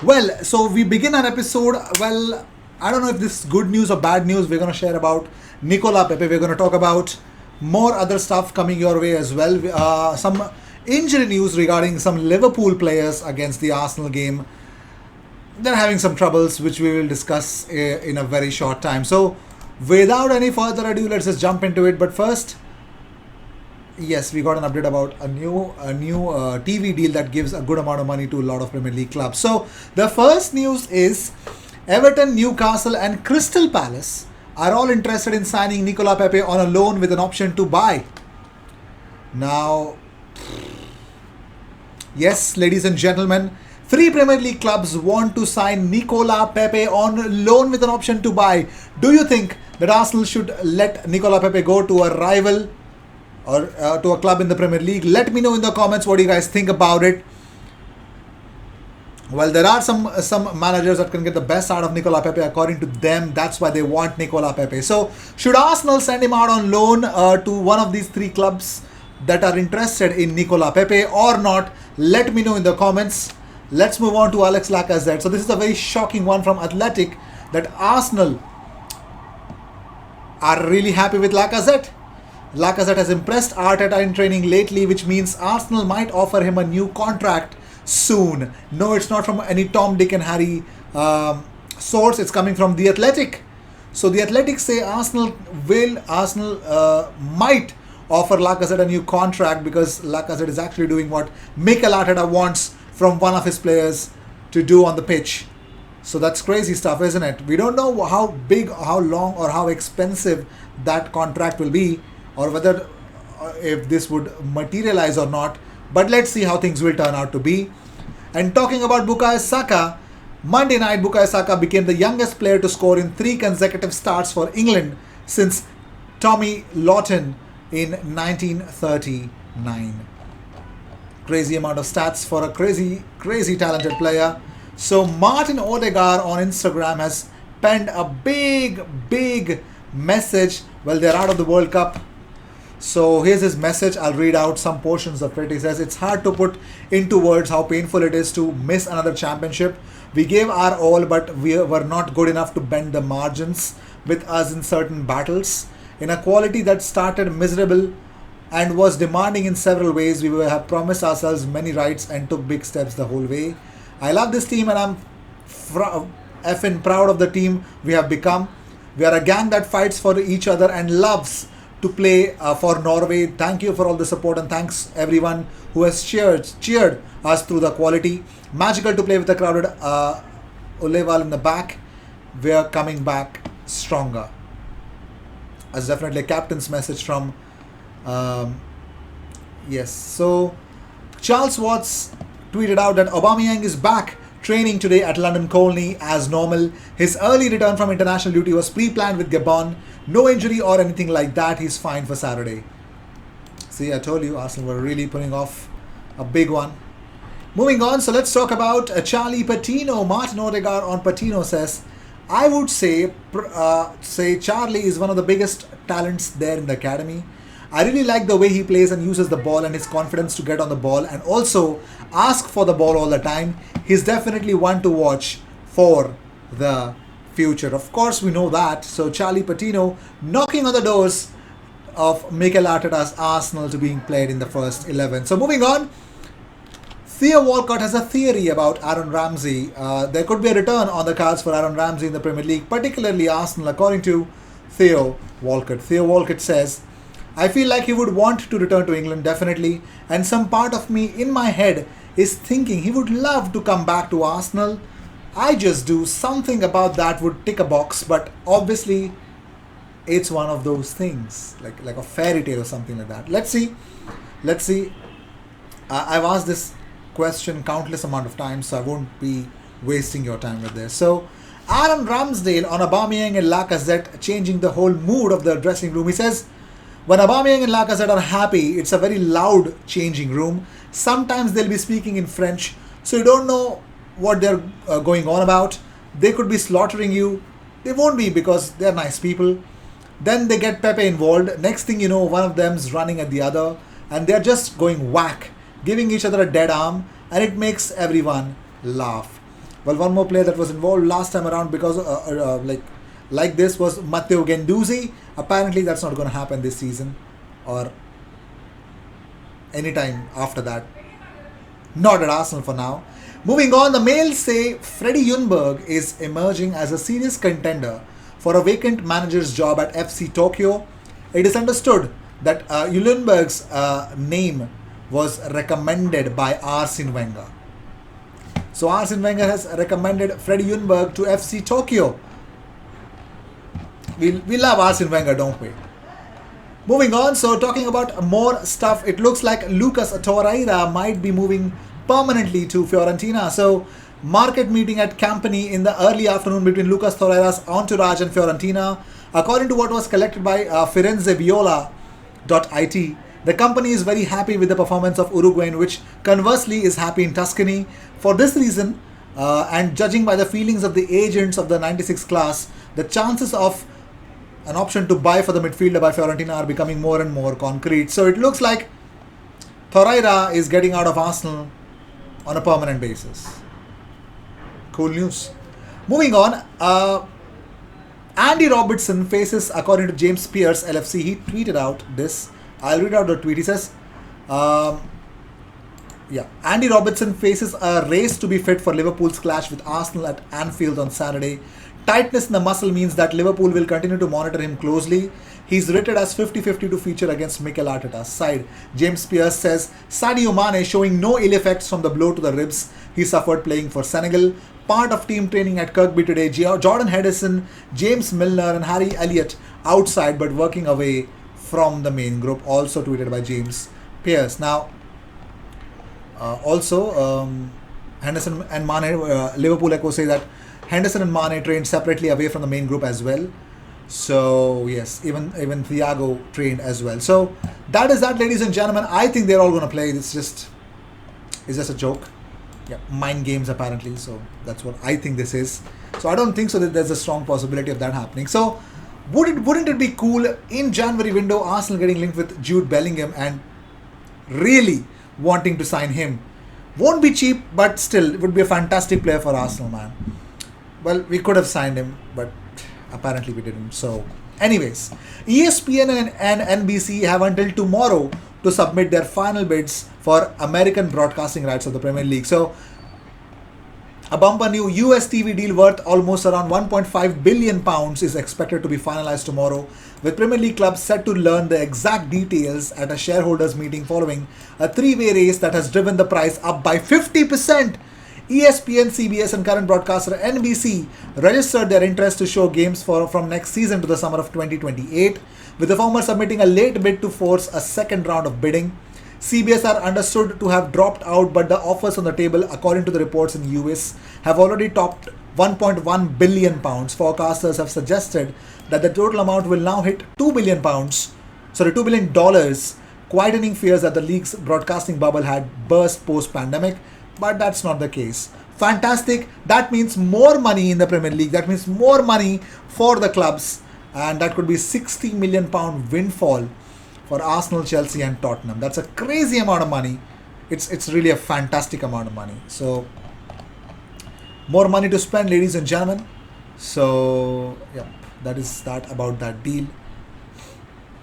Well, so we begin our episode. Well, I don't know if this is good news or bad news. We're going to share about Nicola Pepe. We're going to talk about more other stuff coming your way as well. Some injury news regarding some Liverpool players against the Arsenal game. They're having some troubles, which we will discuss in a very short time. So, without any further ado, let's just jump into it. But first, yes, we got an update about a new TV deal that gives a good amount of money to a lot of Premier League clubs. So the first news is Everton, Newcastle, and Crystal Palace are all interested in signing Nicola Pepe on a loan with an option to buy. Now, yes, ladies and gentlemen, three Premier League clubs want to sign Nicola Pepe on loan with an option to buy. Do you think that Arsenal should let Nicola Pepe go to a rival or to a club in the Premier League? Let me know in the comments what you guys think about it. Well, there are some managers that can get the best out of Nicola Pepe according to them. That's why they want Nicola Pepe. So, should Arsenal send him out on loan to one of these three clubs that are interested in Nicola Pepe or not? Let me know in the comments. Let's move on to Alex Lacazette. So, this is a very shocking one from Athletic that Arsenal are really happy with Lacazette. Lacazette has impressed Arteta in training lately, which means Arsenal might offer him a new contract soon. No, it's not from any Tom, Dick and Harry source. It's coming from The Athletic. So The Athletic say Arsenal might offer Lacazette a new contract because Lacazette is actually doing what Mikel Arteta wants from one of his players to do on the pitch. So that's crazy stuff, isn't it? We don't know how big, how long, or how expensive that contract will be, or whether if this would materialize or not. But let's see how things will turn out to be. And talking about Bukayo Saka, Monday night Bukayo Saka became the youngest player to score in 3 consecutive starts for England since Tommy Lawton in 1939. Crazy amount of stats for a crazy talented player. So Martin Odegaard on Instagram has penned a big message. Well, they're out of the World Cup. So here's his message. I'll read out some portions of it. He says, "It's hard to put into words how painful it is to miss another championship. We gave our all, but we were not good enough to bend the margins with us in certain battles. In a quality that started miserable and was demanding in several ways, we have promised ourselves many rights and took big steps the whole way. I love this team and I'm effing proud of the team we have become. We are a gang that fights for each other and loves to play for Norway. Thank you for all the support and thanks everyone who has cheered us through the quality. Magical to play with the crowded Oleval in the back. We are coming back stronger." That's definitely a captain's message from yes. So Charles Watts tweeted out that Aubameyang is back training today at London Colney as normal. His early return from international duty was pre-planned with Gabon. No injury or anything like that. He's fine for Saturday. See, I told you Arsenal were really putting off a big one. Moving on, so let's talk about Charlie Patino. Martin Odegaard on Patino says, "I would say Charlie is one of the biggest talents there in the academy. I really like the way he plays and uses the ball and his confidence to get on the ball and also ask for the ball all the time. He's definitely one to watch for the future." Of course, we know that. So Charlie Patino knocking on the doors of Mikel Arteta's Arsenal to being played in the first 11. So moving on, Theo Walcott has a theory about Aaron Ramsey. There could be a return on the cards for Aaron Ramsey in the Premier League, particularly Arsenal, according to Theo Walcott. Theo Walcott says, "I feel like he would want to return to England, definitely, and some part of me in my head is thinking he would love to come back to Arsenal. I just do something about that would tick a box, but obviously it's one of those things, like a fairy tale or something like that. Let's see. I've asked this question countless amount of times, so I won't be wasting your time with this. So Aaron Ramsdale on Aubameyang and Lacazette changing the whole mood of the dressing room. He says, "When Aubameyang and Lacazette are happy, it's a very loud changing room. Sometimes they'll be speaking in French, so you don't know what they're going on about. They could be slaughtering you. They won't be because they're nice people. Then they get Pepe involved. Next thing you know, one of them's running at the other, and they're just going whack, giving each other a dead arm, and it makes everyone laugh." Well, one more player that was involved last time around because like this was Matteo Guendouzi. Apparently, that's not going to happen this season or anytime after that. Not at Arsenal for now. Moving on, the Mail say Freddie Ljungberg is emerging as a serious contender for a vacant manager's job at FC Tokyo. It is understood that Ljungberg's name was recommended by Arsene Wenger. So Arsene Wenger has recommended Freddie Ljungberg to FC Tokyo. We love Arsene Wenger, don't we? Moving on, so talking about more stuff, it looks like Lucas Torreira might be moving permanently to Fiorentina. So, market meeting at Campani in the early afternoon between Lucas Torreira's entourage and Fiorentina. According to what was collected by FirenzeViola.it, the company is very happy with the performance of Uruguayan, which conversely is happy in Tuscany. For this reason, and judging by the feelings of the agents of the 96 class, the chances of an option to buy for the midfielder by Fiorentina are becoming more and more concrete. So it looks like Torreira is getting out of Arsenal on a permanent basis. Cool news. Moving on, Andy Robertson faces, according to James Pearce, LFC, he tweeted out this. I'll read out the tweet. He says, Andy Robertson faces a race to be fit for Liverpool's clash with Arsenal at Anfield on Saturday. Tightness in the muscle means that Liverpool will continue to monitor him closely. He's rated as 50-50 to feature against Mikel Arteta's side. James Pearce says Sadio Mane showing no ill effects from the blow to the ribs he suffered playing for Senegal. Part of team training at Kirkby today, Jordan Henderson, James Milner and Harry Elliott outside but working away from the main group. Also tweeted by James Pearce. Now, Henderson and Mane, Liverpool Echo say that Henderson and Mane trained separately away from the main group as well. So yes, even Thiago trained as well. So that is that, ladies and gentlemen. I think they're all going to play. It's just a joke. Yeah, mind games apparently. So that's what I think this is. So I don't think so that there's a strong possibility of that happening. So wouldn't it be cool in January window Arsenal getting linked with Jude Bellingham and really wanting to sign him? Won't be cheap, but still it would be a fantastic player for Arsenal, man. Well, we could have signed him, but apparently we didn't. So, anyways, ESPN and NBC have until tomorrow to submit their final bids for American broadcasting rights of the Premier League. So, a bumper new US TV deal worth almost around £1.5 billion is expected to be finalized tomorrow, with Premier League clubs set to learn the exact details at a shareholders meeting following a three-way race that has driven the price up by 50%. ESPN, CBS and current broadcaster NBC registered their interest to show games from next season to the summer of 2028, with the former submitting a late bid to force a second round of bidding. CBS are understood to have dropped out, but the offers on the table, according to the reports in the US, have already topped £1.1 billion. Forecasters have suggested that the total amount will now hit $2 billion, quietening fears that the league's broadcasting bubble had burst post-pandemic. But that's not the case. Fantastic. That means more money in the Premier League. That means more money for the clubs. And that could be £60 million windfall for Arsenal, Chelsea and Tottenham. That's a crazy amount of money. It's really a fantastic amount of money. So, more money to spend, ladies and gentlemen. So, yeah, that is that about that deal.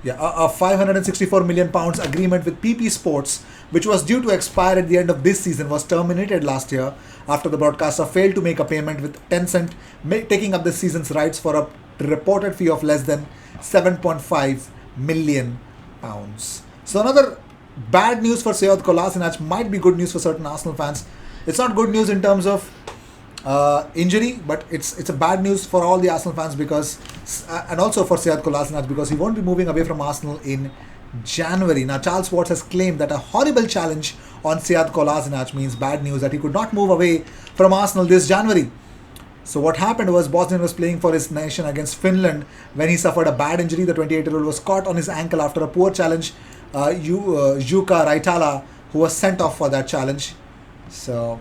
Yeah, a £564 million agreement with PP Sports, which was due to expire at the end of this season, was terminated last year after the broadcaster failed to make a payment, with Tencent taking up the season's rights for a reported fee of less than £7.5 million. So another bad news for Sead Kolasinac might be good news for certain Arsenal fans. It's not good news in terms of injury, but it's a bad news for all the Arsenal fans because, and also for Sead Kolasinac, because he won't be moving away from Arsenal in January. Now, Charles Watts has claimed that a horrible challenge on Sead Kolasinac means bad news, that he could not move away from Arsenal this January. So what happened was Bosnian was playing for his nation against Finland when he suffered a bad injury. The 28-year-old was caught on his ankle after a poor challenge. Jukka Raitala, who was sent off for that challenge. So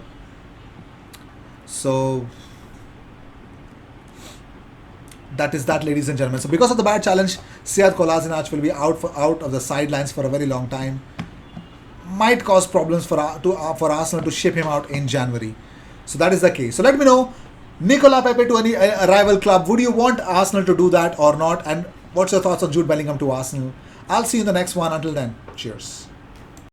that is that, ladies and gentlemen. So because of the bad challenge, Sead Kolasinac will be out of the sidelines for a very long time. Might cause problems for Arsenal to ship him out in January. So that is the case. So let me know, Nicola Pepe to any a rival club. Would you want Arsenal to do that or not? And what's your thoughts on Jude Bellingham to Arsenal? I'll see you in the next one. Until then, cheers.